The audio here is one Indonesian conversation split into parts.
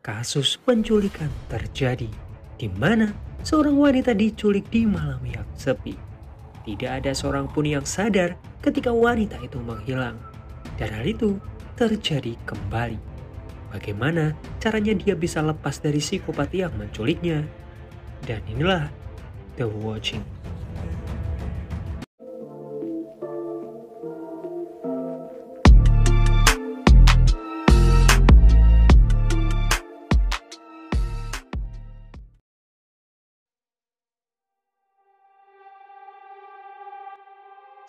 kasus penculikan terjadi, di mana seorang wanita diculik di malam yang sepi. Tidak ada seorang pun yang sadar ketika wanita itu menghilang, dan hal itu terjadi kembali. Bagaimana caranya dia bisa lepas dari psikopat yang menculiknya? Dan inilah The Watching.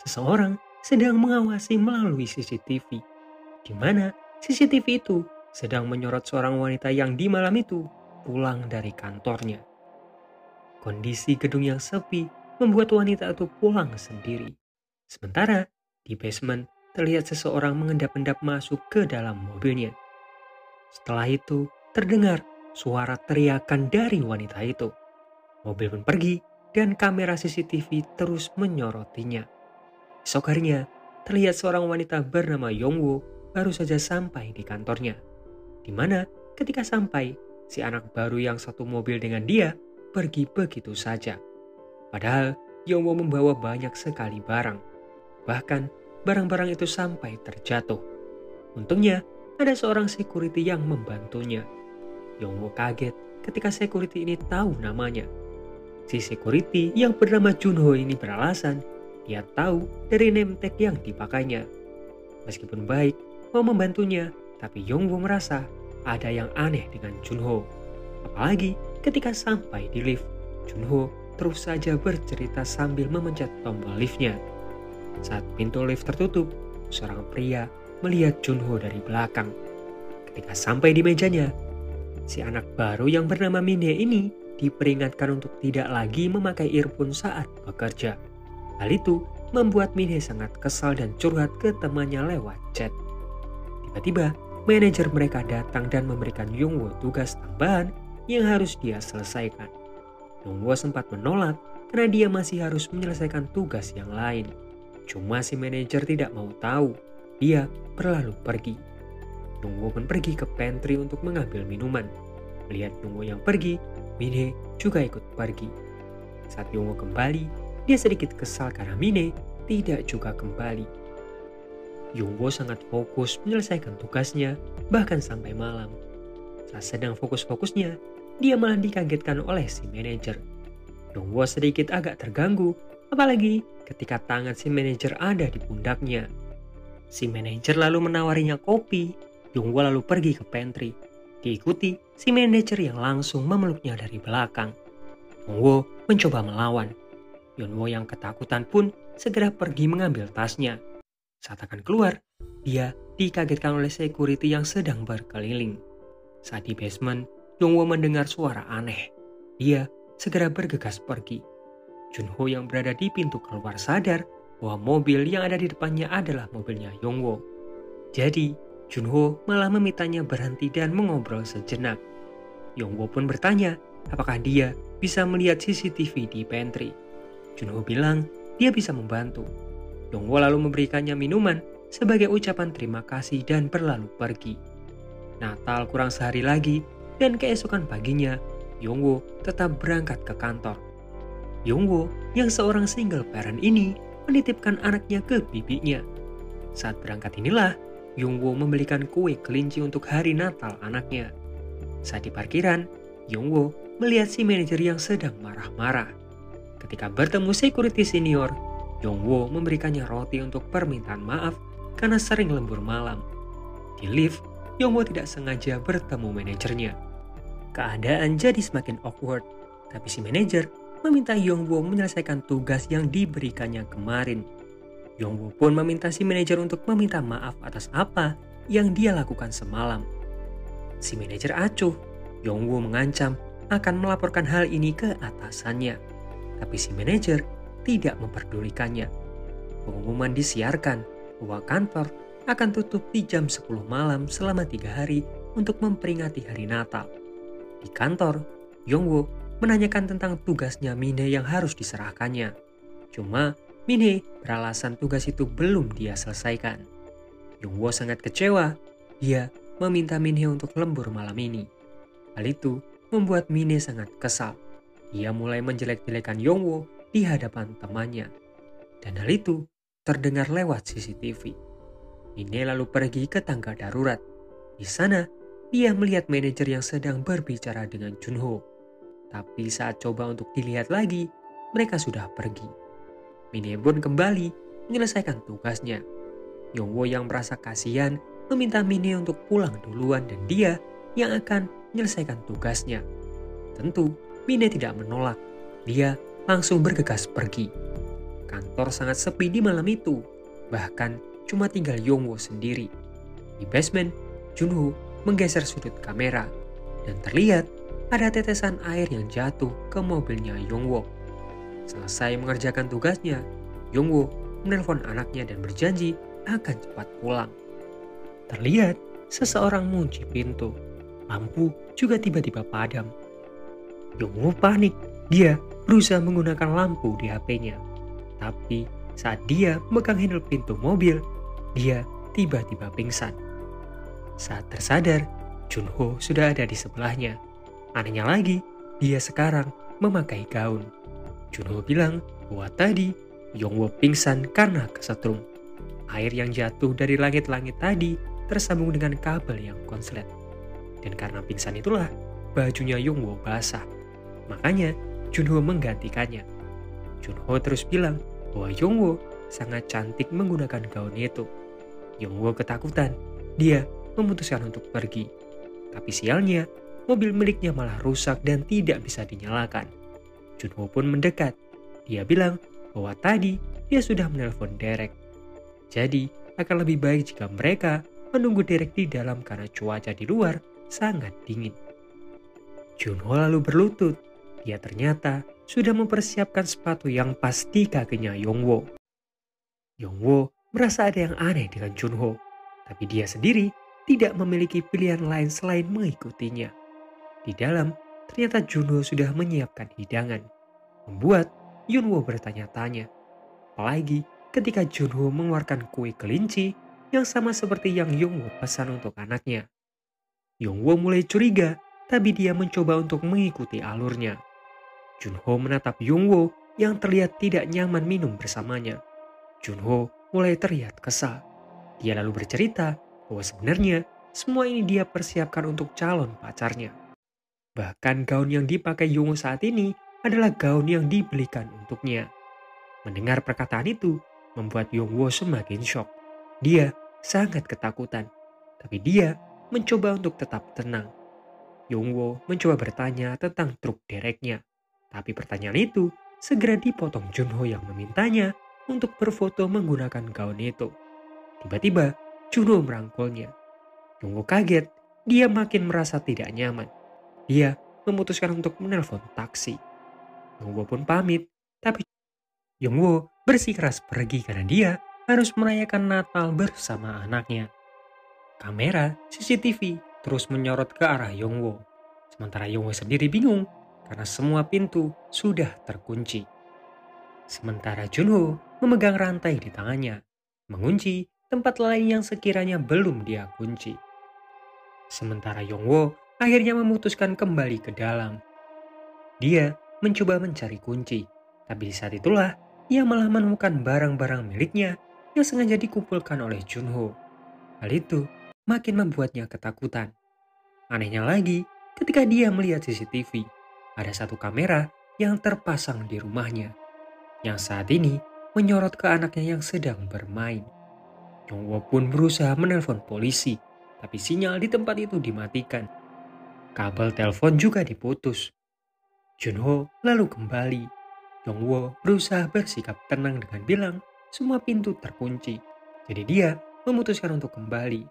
Seseorang sedang mengawasi melalui CCTV, di mana CCTV itu sedang menyorot seorang wanita yang di malam itu pulang dari kantornya. Kondisi gedung yang sepi membuat wanita itu pulang sendiri. Sementara di basement terlihat seseorang mengendap-endap masuk ke dalam mobilnya. Setelah itu terdengar suara teriakan dari wanita itu. Mobil pun pergi dan kamera CCTV terus menyorotinya. Esok harinya, terlihat seorang wanita bernama Yongwoo baru saja sampai di kantornya. Di mana ketika sampai, si anak baru yang satu mobil dengan dia pergi begitu saja. Padahal Yongwoo membawa banyak sekali barang. Bahkan barang-barang itu sampai terjatuh. Untungnya ada seorang security yang membantunya. Yongwoo kaget ketika security ini tahu namanya. Si security yang bernama Junho ini beralasan dia tahu dari name tag yang dipakainya. Meskipun baik mau membantunya, tapi Yongwoo merasa ada yang aneh dengan Junho. Apalagi ketika sampai di lift, Junho terus saja bercerita sambil memencet tombol liftnya. Saat pintu lift tertutup, seorang pria melihat Junho dari belakang. Ketika sampai di mejanya, si anak baru yang bernama Minhye ini diperingatkan untuk tidak lagi memakai earphone saat bekerja. Hal itu membuat Minhye sangat kesal dan curhat ke temannya lewat chat. Tiba-tiba, manajer mereka datang dan memberikan Yongwoo tugas tambahan yang harus dia selesaikan. Yongwoo sempat menolak karena dia masih harus menyelesaikan tugas yang lain. Cuma si manajer tidak mau tahu, dia berlalu pergi. Yongwoo pun pergi ke pantry untuk mengambil minuman. Melihat Yongwoo yang pergi, Minhye juga ikut pergi. Saat Yongwoo kembali, dia sedikit kesal karena Minhye tidak juga kembali. Yongwoo sangat fokus menyelesaikan tugasnya, bahkan sampai malam. Saat sedang fokus-fokusnya, dia malah dikagetkan oleh si manajer. Yongwoo sedikit agak terganggu, apalagi ketika tangan si manajer ada di pundaknya. Si manajer lalu menawarinya kopi. Yongwoo lalu pergi ke pantry. Diikuti si manajer yang langsung memeluknya dari belakang. Yongwoo mencoba melawan. Yongwoo yang ketakutan pun segera pergi mengambil tasnya. Saat akan keluar, dia dikagetkan oleh security yang sedang berkeliling. Saat di basement, Yongwoo mendengar suara aneh. Dia segera bergegas pergi. Junho yang berada di pintu keluar sadar bahwa mobil yang ada di depannya adalah mobilnya Yongwoo. Jadi, Junho malah memintanya berhenti dan mengobrol sejenak. Yongwoo pun bertanya apakah dia bisa melihat CCTV di pantry. Junho bilang dia bisa membantu. Yongwoo lalu memberikannya minuman sebagai ucapan terima kasih dan berlalu pergi. Natal kurang sehari lagi dan keesokan paginya Yongwoo tetap berangkat ke kantor. Yongwoo yang seorang single parent ini menitipkan anaknya ke bibinya. Saat berangkat inilah Yongwoo membelikan kue kelinci untuk hari Natal anaknya. Saat di parkiran, Yongwoo melihat si manajer yang sedang marah-marah. Ketika bertemu security senior, Yongwoo memberikannya roti untuk permintaan maaf karena sering lembur malam. Di lift, Yongwoo tidak sengaja bertemu manajernya. Keadaan jadi semakin awkward, tapi si manajer meminta Yongwoo menyelesaikan tugas yang diberikannya kemarin. Yongwoo pun meminta si manajer untuk meminta maaf atas apa yang dia lakukan semalam. Si manajer acuh. Yongwoo mengancam akan melaporkan hal ini ke atasannya. Tapi si manajer tidak memperdulikannya. Pengumuman disiarkan bahwa kantor akan tutup di jam 10 malam selama 3 hari untuk memperingati hari Natal. Di kantor, Yongwoo menanyakan tentang tugasnya Minhye yang harus diserahkannya. Cuma Minhye beralasan tugas itu belum dia selesaikan. Yongwoo sangat kecewa. Dia meminta Minhye untuk lembur malam ini. Hal itu membuat Mine sangat kesal. Ia mulai menjelek-jelekan Yongwo di hadapan temannya. Dan hal itu terdengar lewat CCTV. Mine lalu pergi ke tangga darurat. Di sana, dia melihat manajer yang sedang berbicara dengan Junho. Tapi saat coba untuk dilihat lagi, mereka sudah pergi. Mine pun kembali menyelesaikan tugasnya. Yongwo yang merasa kasihan meminta Mine untuk pulang duluan dan dia yang akan menyelesaikan tugasnya. Tentu, Mine tidak menolak. Dia langsung bergegas pergi. Kantor sangat sepi di malam itu. Bahkan cuma tinggal Yongwo sendiri. Di basement, Junho menggeser sudut kamera dan terlihat ada tetesan air yang jatuh ke mobilnya Yongwo. Selesai mengerjakan tugasnya, Yongwo menelpon anaknya dan berjanji akan cepat pulang. Terlihat seseorang mengunci pintu. Lampu juga tiba-tiba padam. Yongwo panik. Dia berusaha menggunakan lampu di HP-nya. Tapi saat dia memegang handle pintu mobil, dia tiba-tiba pingsan. Saat tersadar, Junho sudah ada di sebelahnya. Anehnya lagi, dia sekarang memakai gaun. Junho bilang bahwa tadi Yongwo pingsan karena kesetrum. Air yang jatuh dari langit-langit tadi tersambung dengan kabel yang konslet. Dan karena pingsan itulah bajunya Yongwo basah. Makanya Junho menggantikannya. Junho terus bilang bahwa Yongwo sangat cantik menggunakan gaun itu. Yongwo ketakutan. Dia memutuskan untuk pergi. Tapi sialnya, mobil miliknya malah rusak dan tidak bisa dinyalakan. Junho pun mendekat. Dia bilang bahwa tadi dia sudah menelpon Derek. Jadi akan lebih baik jika mereka menunggu Derek di dalam karena cuaca di luar sangat dingin. Junho lalu berlutut. Dia ternyata sudah mempersiapkan sepatu yang pas di kakinya Yongwo. Yongwo merasa ada yang aneh dengan Junho, tapi dia sendiri tidak memiliki pilihan lain selain mengikutinya. Di dalam, ternyata Junho sudah menyiapkan hidangan, membuat Yunwo bertanya-tanya. Apalagi ketika Junho mengeluarkan kue kelinci yang sama seperti yang Yongwo pesan untuk anaknya. Yongwo mulai curiga, tapi dia mencoba untuk mengikuti alurnya. Junho menatap Yongwo yang terlihat tidak nyaman minum bersamanya. Junho mulai terlihat kesal. Dia lalu bercerita bahwa sebenarnya semua ini dia persiapkan untuk calon pacarnya. Bahkan gaun yang dipakai Yongwo saat ini adalah gaun yang dibelikan untuknya. Mendengar perkataan itu membuat Yongwo semakin syok. Dia sangat ketakutan, tapi dia mencoba untuk tetap tenang. Yongwo mencoba bertanya tentang truk dereknya, tapi pertanyaan itu segera dipotong Junho yang memintanya untuk berfoto menggunakan gaun itu. Tiba-tiba Junho merangkulnya. Yongwo kaget, dia makin merasa tidak nyaman. Dia memutuskan untuk menelpon taksi. Yongwo pun pamit, tapi Yongwo bersikeras pergi karena dia harus merayakan Natal bersama anaknya. Kamera CCTV terus menyorot ke arah Yongwo. Sementara Yongwo sendiri bingung karena semua pintu sudah terkunci. Sementara Junho memegang rantai di tangannya, mengunci tempat lain yang sekiranya belum dia kunci. Sementara Yongwo akhirnya memutuskan kembali ke dalam. Dia mencoba mencari kunci, tapi di saat itulah ia malah menemukan barang-barang miliknya yang sengaja dikumpulkan oleh Junho. Hal itu makin membuatnya ketakutan. Anehnya lagi, ketika dia melihat CCTV, ada satu kamera yang terpasang di rumahnya, yang saat ini menyorot ke anaknya yang sedang bermain. Yongwo pun berusaha menelpon polisi, tapi sinyal di tempat itu dimatikan. Kabel telepon juga diputus. Junho lalu kembali. Yongwo berusaha bersikap tenang dengan bilang semua pintu terkunci. Jadi dia memutuskan untuk kembali.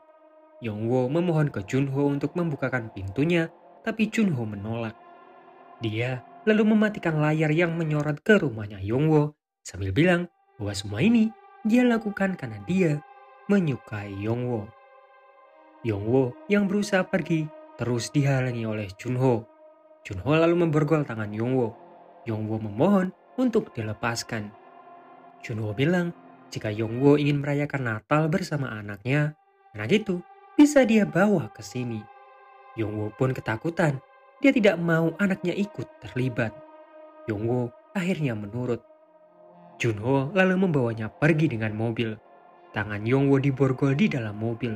Yongwo memohon ke Junho untuk membukakan pintunya, tapi Junho menolak. Dia lalu mematikan layar yang menyorot ke rumahnya Yongwo sambil bilang bahwa semua ini dia lakukan karena dia menyukai Yongwo. Yongwo yang berusaha pergi terus dihalangi oleh Junho. Junho lalu memborgol tangan Yongwo. Yongwo memohon untuk dilepaskan. Junho bilang jika Yongwo ingin merayakan Natal bersama anaknya, anak itu bisa dia bawa ke sini. Yongwo pun ketakutan dia tidak mau anaknya ikut terlibat. Yongwo akhirnya menurut. Junho lalu membawanya pergi dengan mobil. Tangan Yongwo diborgol di dalam mobil.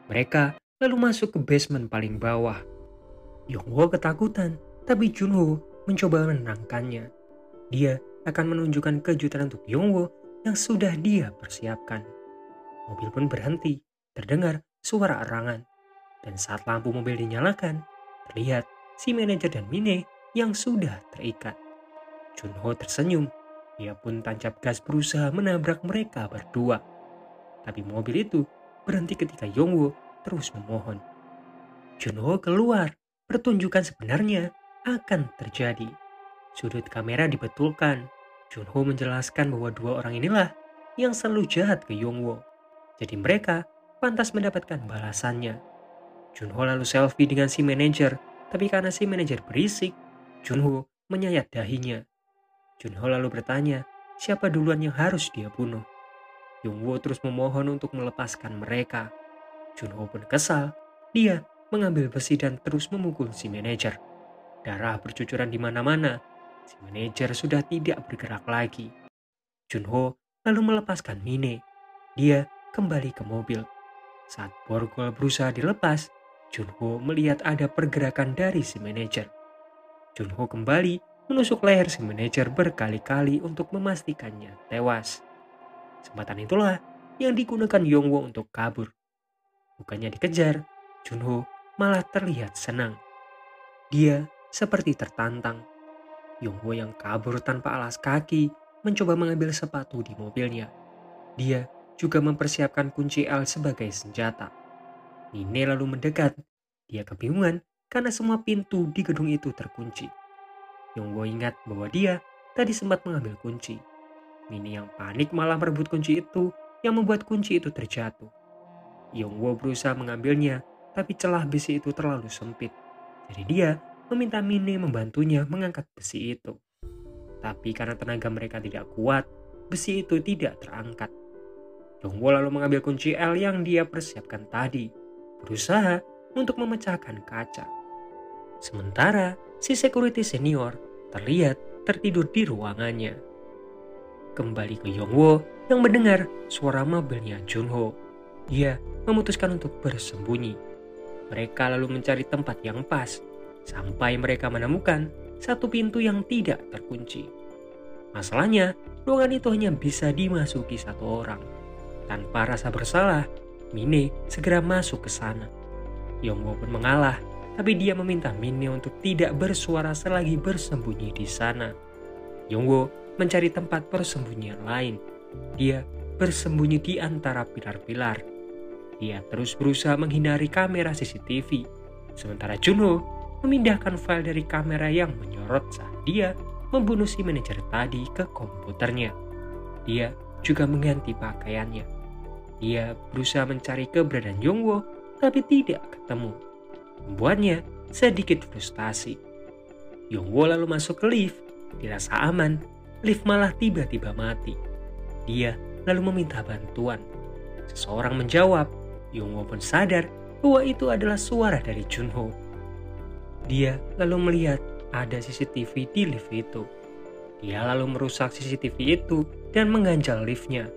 Mereka lalu masuk ke basement paling bawah. Yongwo ketakutan, tapi Junho mencoba menenangkannya. Dia akan menunjukkan kejutan untuk Yongwo yang sudah dia persiapkan. Mobil pun berhenti, terdengar suara erangan. Dan saat lampu mobil dinyalakan, terlihat si manajer dan Mine yang sudah terikat. Junho tersenyum. Dia pun tancap gas berusaha menabrak mereka berdua. Tapi mobil itu berhenti ketika Yongwo terus memohon. Junho keluar. Pertunjukan sebenarnya akan terjadi. Sudut kamera dibetulkan. Junho menjelaskan bahwa dua orang inilah yang selalu jahat ke Yongwo. Jadi mereka pantas mendapatkan balasannya. Junho lalu selfie dengan si manajer. Tapi karena si manajer berisik, Junho menyayat dahinya. Junho lalu bertanya, siapa duluan yang harus dia bunuh? Yongwo terus memohon untuk melepaskan mereka. Junho pun kesal. Dia mengambil besi dan terus memukul si manajer. Darah bercucuran di mana-mana. Si manajer sudah tidak bergerak lagi. Junho lalu melepaskan Mine. Dia kembali ke mobil. Saat borgol berusaha dilepas, Junho melihat ada pergerakan dari si manajer. Junho kembali menusuk leher si manajer berkali-kali untuk memastikannya tewas. Kesempatan itulah yang digunakan Yongwo untuk kabur. Bukannya dikejar, Junho malah terlihat senang. Dia seperti tertantang. Yongwo yang kabur tanpa alas kaki mencoba mengambil sepatu di mobilnya. Dia juga mempersiapkan kunci L sebagai senjata. Mine lalu mendekat. Dia kebingungan karena semua pintu di gedung itu terkunci. Yongwo ingat bahwa dia tadi sempat mengambil kunci. Mine yang panik malah merebut kunci itu yang membuat kunci itu terjatuh. Yongwo berusaha mengambilnya, tapi celah besi itu terlalu sempit. Jadi dia meminta Mine membantunya mengangkat besi itu. Tapi karena tenaga mereka tidak kuat, besi itu tidak terangkat. Yongwo lalu mengambil kunci L yang dia persiapkan tadi, berusaha untuk memecahkan kaca. Sementara si security senior terlihat tertidur di ruangannya. Kembali ke Yongwo yang mendengar suara mobilnya Junho. Dia memutuskan untuk bersembunyi. Mereka lalu mencari tempat yang pas, sampai mereka menemukan satu pintu yang tidak terkunci. Masalahnya, ruangan itu hanya bisa dimasuki satu orang. Tanpa rasa bersalah, Mine segera masuk ke sana. Yongwo pun mengalah, tapi dia meminta Mine untuk tidak bersuara selagi bersembunyi di sana. Yongwo mencari tempat persembunyian lain. Dia bersembunyi di antara pilar-pilar. Dia terus berusaha menghindari kamera CCTV. Sementara Junho memindahkan file dari kamera yang menyorot saat dia membunuh si manajer tadi ke komputernya. Dia juga mengganti pakaiannya. Dia berusaha mencari keberadaan Yongwo, tapi tidak ketemu. Membuatnya sedikit frustasi. Yongwo lalu masuk ke lift. Dirasa aman, lift malah tiba-tiba mati. Dia lalu meminta bantuan. Seseorang menjawab. Yongwo pun sadar bahwa itu adalah suara dari Junho. Dia lalu melihat ada CCTV di lift itu. Dia lalu merusak CCTV itu dan mengganjal liftnya.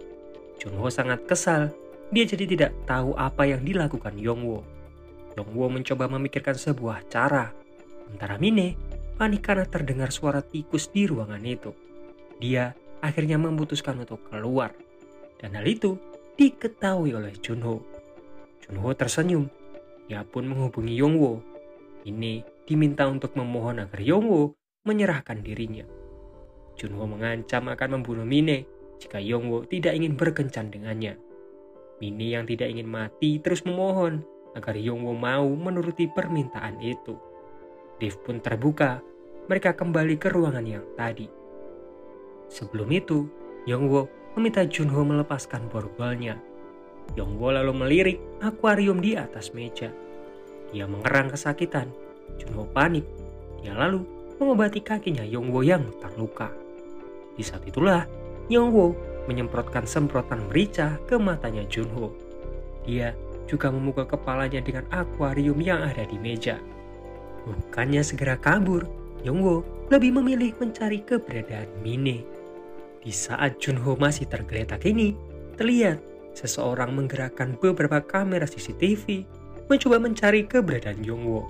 Junho sangat kesal. Dia jadi tidak tahu apa yang dilakukan Yongwo. Yongwo mencoba memikirkan sebuah cara. Sementara Mine panik karena terdengar suara tikus di ruangan itu. Dia akhirnya memutuskan untuk keluar. Dan hal itu diketahui oleh Junho. Junho tersenyum. Dia pun menghubungi Yongwo. Ini diminta untuk memohon agar Yongwo menyerahkan dirinya. Junho mengancam akan membunuh Mine jika Yongwo tidak ingin berkencan dengannya. Mine yang tidak ingin mati terus memohon agar Yongwo mau menuruti permintaan itu. Lift pun terbuka. Mereka kembali ke ruangan yang tadi. Sebelum itu, Yongwo meminta Junho melepaskan borgolnya. Yongwo lalu melirik akuarium di atas meja. Dia mengerang kesakitan. Junho panik. Dia lalu mengobati kakinya Yongwo yang terluka. Di saat itulah, Yongwo menyemprotkan semprotan merica ke matanya Junho. Dia juga memukul kepalanya dengan akuarium yang ada di meja. Bukannya segera kabur, Yongwo lebih memilih mencari keberadaan Mine. Di saat Junho masih tergeletak ini, terlihat seseorang menggerakkan beberapa kamera CCTV mencoba mencari keberadaan Yongwo.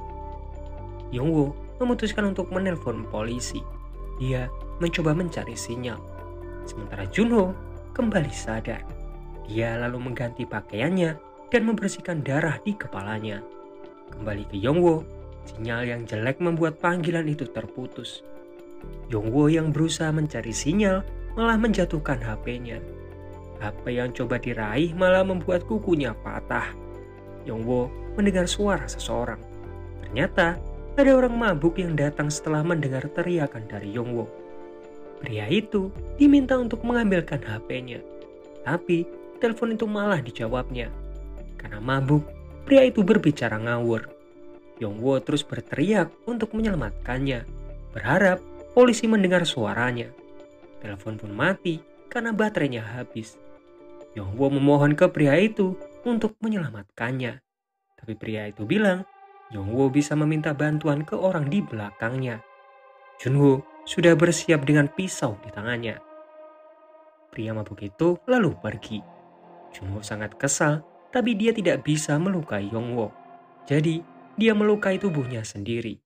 Yongwo memutuskan untuk menelpon polisi. Dia mencoba mencari sinyal. Sementara Junho kembali sadar. Dia lalu mengganti pakaiannya dan membersihkan darah di kepalanya. Kembali ke Yongwo, sinyal yang jelek membuat panggilan itu terputus. Yongwo yang berusaha mencari sinyal malah menjatuhkan HP-nya. HP yang coba diraih malah membuat kukunya patah. Yongwo mendengar suara seseorang. Ternyata ada orang mabuk yang datang setelah mendengar teriakan dari Yongwo. Pria itu diminta untuk mengambilkan HP-nya. Tapi telepon itu malah dijawabnya. Karena mabuk, pria itu berbicara ngawur. Yongwo terus berteriak untuk menyelamatkannya, berharap polisi mendengar suaranya. Telepon pun mati karena baterainya habis. Yongwo memohon ke pria itu untuk menyelamatkannya. Tapi pria itu bilang, Yongwo bisa meminta bantuan ke orang di belakangnya. Junho sudah bersiap dengan pisau di tangannya. Pria mabuk itu lalu pergi. Junho sangat kesal, tapi dia tidak bisa melukai Yongwo. Jadi, dia melukai tubuhnya sendiri.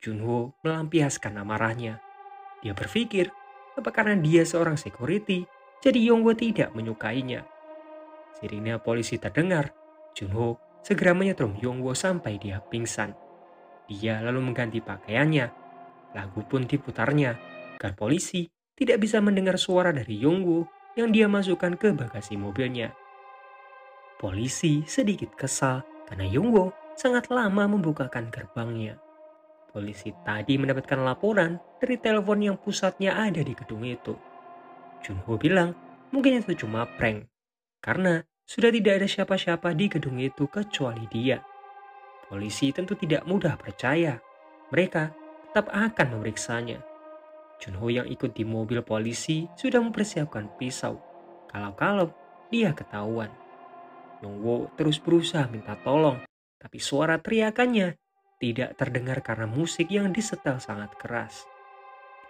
Junho melampiaskan amarahnya. Dia berpikir, apa karena dia seorang security, jadi Yongwo tidak menyukainya. Sirine polisi terdengar. Junho segera menyetrum Yongwo sampai dia pingsan. Dia lalu mengganti pakaiannya. Lagu pun diputarnya, agar polisi tidak bisa mendengar suara dari Yongwo yang dia masukkan ke bagasi mobilnya. Polisi sedikit kesal karena Yongwo sangat lama membukakan gerbangnya. Polisi tadi mendapatkan laporan dari telepon yang pusatnya ada di gedung itu. Junho bilang mungkin itu cuma prank, karena sudah tidak ada siapa-siapa di gedung itu kecuali dia. Polisi tentu tidak mudah percaya. Mereka tetap akan memeriksanya. Junho yang ikut di mobil polisi sudah mempersiapkan pisau. Kalau dia ketahuan. Yongwo terus berusaha minta tolong. Tapi suara teriakannya tidak terdengar karena musik yang disetel sangat keras.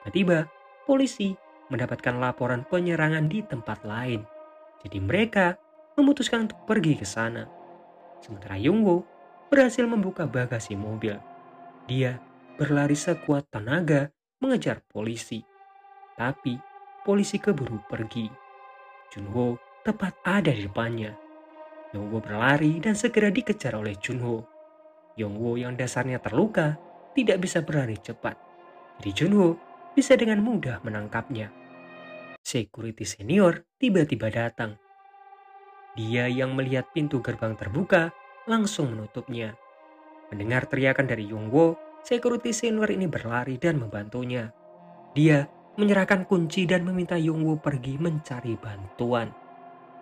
Tiba-tiba, polisi mendapatkan laporan penyerangan di tempat lain. Jadi mereka memutuskan untuk pergi ke sana. Sementara Yongwo berhasil membuka bagasi mobil. Dia berlari sekuat tenaga mengejar polisi. Tapi polisi keburu pergi. Junho tepat ada di depannya. Yongwo berlari dan segera dikejar oleh Junho. Yongwo yang dasarnya terluka tidak bisa berlari cepat. Jadi Junho bisa dengan mudah menangkapnya. Security senior tiba-tiba datang. Dia yang melihat pintu gerbang terbuka langsung menutupnya. Mendengar teriakan dari Yongwo, security senior ini berlari dan membantunya. Dia menyerahkan kunci dan meminta Yongwo pergi mencari bantuan.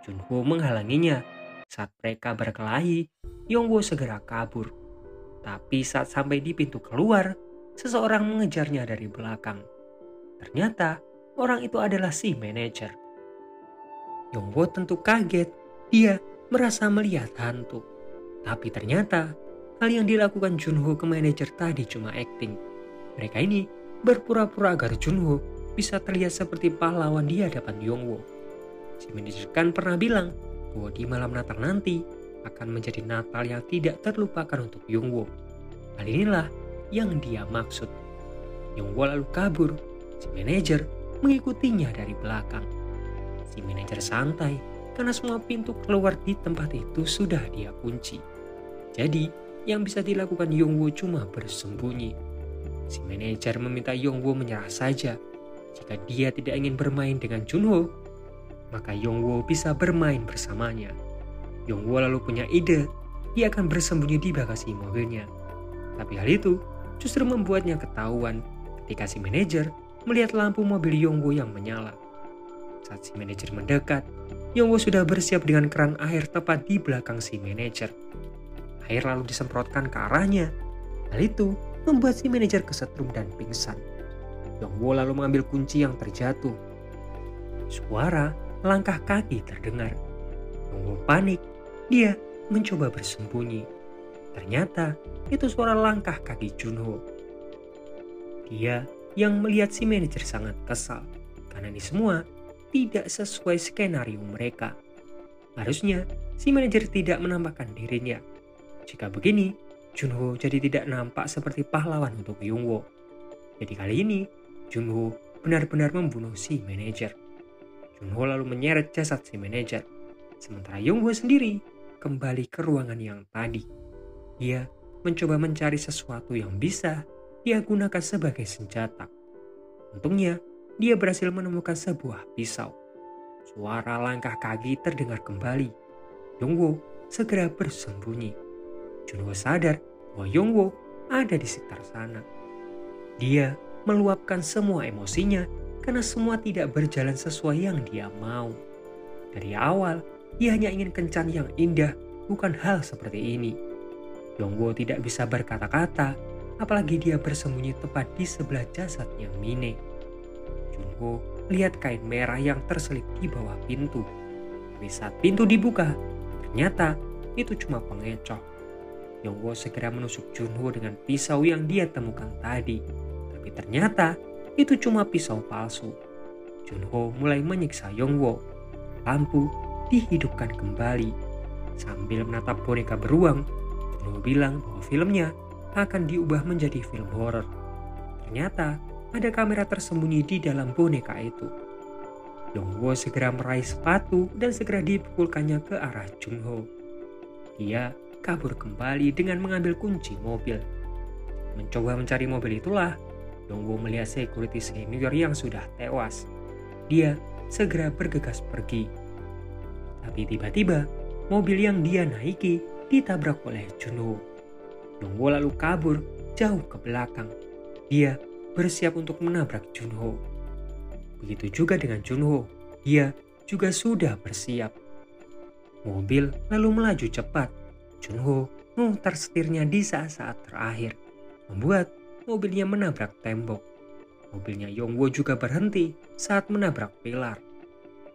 Junho menghalanginya. Saat mereka berkelahi, Yongwo segera kabur. Tapi saat sampai di pintu keluar, seseorang mengejarnya dari belakang. Ternyata orang itu adalah si manajer. Yongwo tentu kaget. Dia merasa melihat hantu. Tapi ternyata hal yang dilakukan Junho ke manajer tadi cuma akting. Mereka ini berpura-pura agar Junho bisa terlihat seperti pahlawan di hadapan Yongwo. Si manajer kan pernah bilang bahwa di malam Natal nanti akan menjadi Natal yang tidak terlupakan untuk Yongwo. Hal inilah yang dia maksud. Yongwo lalu kabur. Si manajer mengikutinya dari belakang. Si manajer santai karena semua pintu keluar di tempat itu sudah dia kunci. Jadi yang bisa dilakukan Yongwo cuma bersembunyi. Si manajer meminta Yongwo menyerah saja. Jika dia tidak ingin bermain dengan Junho, maka Yongwo bisa bermain bersamanya. Yongwo lalu punya ide, dia akan bersembunyi di bagasi mobilnya. Tapi hal itu justru membuatnya ketahuan ketika si manajer melihat lampu mobil Yongwo yang menyala. Saat si manajer mendekat, Yongwo sudah bersiap dengan keran air tepat di belakang si manajer. Air lalu disemprotkan ke arahnya. Hal itu membuat si manajer kesetrum dan pingsan. Yongwo lalu mengambil kunci yang terjatuh. Suara langkah kaki terdengar. Yongwo panik, dia mencoba bersembunyi. Ternyata itu suara langkah kaki Junho. Dia yang melihat si manajer sangat kesal karena ini semua tidak sesuai skenario mereka. Harusnya si manajer tidak menampakkan dirinya. Jika begini, Junho jadi tidak nampak seperti pahlawan untuk Youngwoo. Jadi kali ini, Junho benar-benar membunuh si manajer. Junho lalu menyeret jasad si manajer. Sementara Youngwoo sendiri kembali ke ruangan yang tadi. Dia mencoba mencari sesuatu yang bisa dia gunakan sebagai senjata. Untungnya, dia berhasil menemukan sebuah pisau. Suara langkah kaki terdengar kembali. Youngwoo segera bersembunyi. Junho sadar bahwa Youngwoo ada di sekitar sana. Dia meluapkan semua emosinya karena semua tidak berjalan sesuai yang dia mau. Dari awal, dia hanya ingin kencan yang indah, bukan hal seperti ini. Youngwoo tidak bisa berkata-kata, apalagi dia bersembunyi tepat di sebelah jasadnya Mine. Junho lihat kain merah yang terselip di bawah pintu. Tapi saat pintu dibuka, ternyata itu cuma pengecoh. Youngwoo segera menusuk Junho dengan pisau yang dia temukan tadi. Tapi ternyata itu cuma pisau palsu. Junho mulai menyiksa Youngwoo. Lampu dihidupkan kembali. Sambil menatap boneka beruang, Junho bilang bahwa filmnya akan diubah menjadi film horor. Ternyata ada kamera tersembunyi di dalam boneka itu. Youngwoo segera meraih sepatu dan segera dipukulkannya ke arah Junho. Dia kabur kembali dengan mengambil kunci mobil. Mencoba mencari mobil itulah, Youngwoo melihat security senior yang sudah tewas. Dia segera bergegas pergi. Tapi tiba-tiba, mobil yang dia naiki ditabrak oleh Junho. Youngwoo lalu kabur jauh ke belakang. Dia bersiap untuk menabrak Junho. Begitu juga dengan Junho, dia juga sudah bersiap. Mobil lalu melaju cepat. Junho memutar setirnya di saat-saat terakhir, membuat mobilnya menabrak tembok. Mobilnya Youngwoo juga berhenti saat menabrak pilar.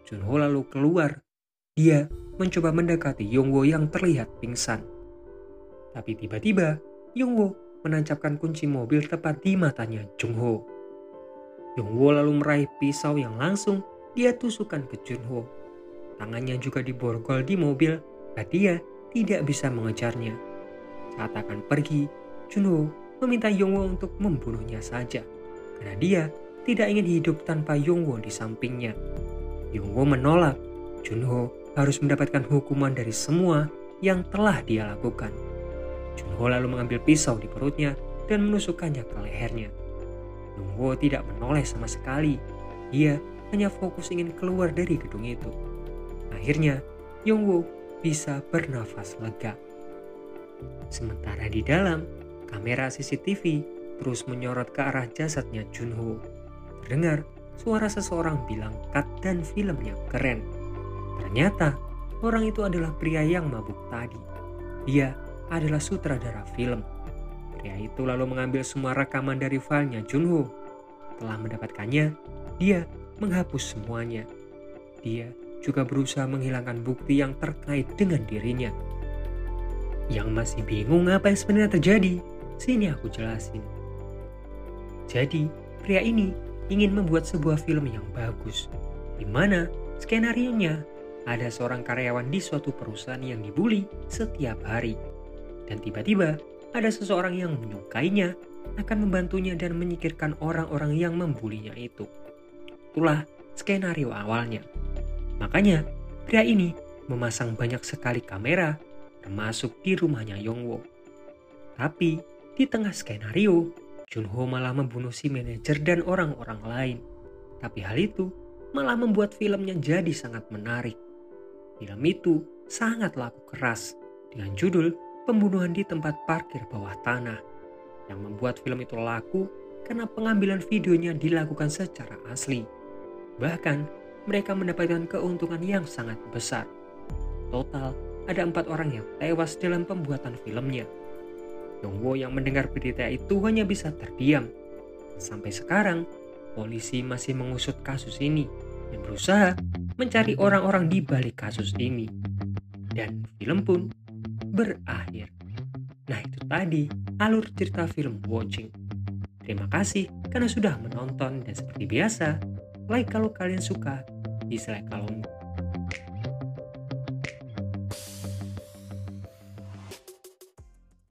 Junho lalu keluar. Dia mencoba mendekati Youngwoo yang terlihat pingsan. Tapi tiba-tiba Youngwoo menancapkan kunci mobil tepat di matanya Junho. Youngwoo lalu meraih pisau yang langsung dia tusukkan ke Junho. Tangannya juga diborgol di mobil dan dia tidak bisa mengejarnya. Saat akan pergi, Junho meminta Youngwoo untuk membunuhnya saja karena dia tidak ingin hidup tanpa Youngwoo di sampingnya. Youngwoo menolak. Junho harus mendapatkan hukuman dari semua yang telah dia lakukan. Junho lalu mengambil pisau di perutnya dan menusukkannya ke lehernya. Youngwoo tidak menoleh sama sekali. Dia hanya fokus ingin keluar dari gedung itu. Akhirnya, Youngwoo bisa bernafas lega. Sementara di dalam, kamera CCTV terus menyorot ke arah jasadnya Junho. Terdengar suara seseorang bilang cut dan filmnya keren. Ternyata orang itu adalah pria yang mabuk tadi. Dia adalah sutradara film. Pria itu lalu mengambil semua rekaman dari filenya Junho. Setelah mendapatkannya, dia menghapus semuanya. Dia juga berusaha menghilangkan bukti yang terkait dengan dirinya. Yang masih bingung apa yang sebenarnya terjadi? Sini aku jelasin. Jadi, pria ini ingin membuat sebuah film yang bagus, di mana skenarionya ada seorang karyawan di suatu perusahaan yang dibully setiap hari. Dan tiba-tiba ada seseorang yang menyukainya akan membantunya dan menyingkirkan orang-orang yang membulinya itu. Itulah skenario awalnya. Makanya pria ini memasang banyak sekali kamera termasuk di rumahnya Youngwoo. Tapi di tengah skenario, Junho malah membunuh si manajer dan orang-orang lain. Tapi hal itu malah membuat filmnya jadi sangat menarik. Film itu sangat laku keras dengan judul Pembunuhan di Tempat Parkir Bawah Tanah. Yang membuat film itu laku karena pengambilan videonya dilakukan secara asli. Bahkan mereka mendapatkan keuntungan yang sangat besar. Total ada 4 orang yang tewas dalam pembuatan filmnya. Youngwoo yang mendengar berita itu hanya bisa terdiam. Sampai sekarang, polisi masih mengusut kasus ini dan berusaha mencari orang-orang di balik kasus ini. Dan film pun berakhir. Nah itu tadi alur cerita film Watching. Terima kasih karena sudah menonton dan seperti biasa, like kalau kalian suka, dislike kalau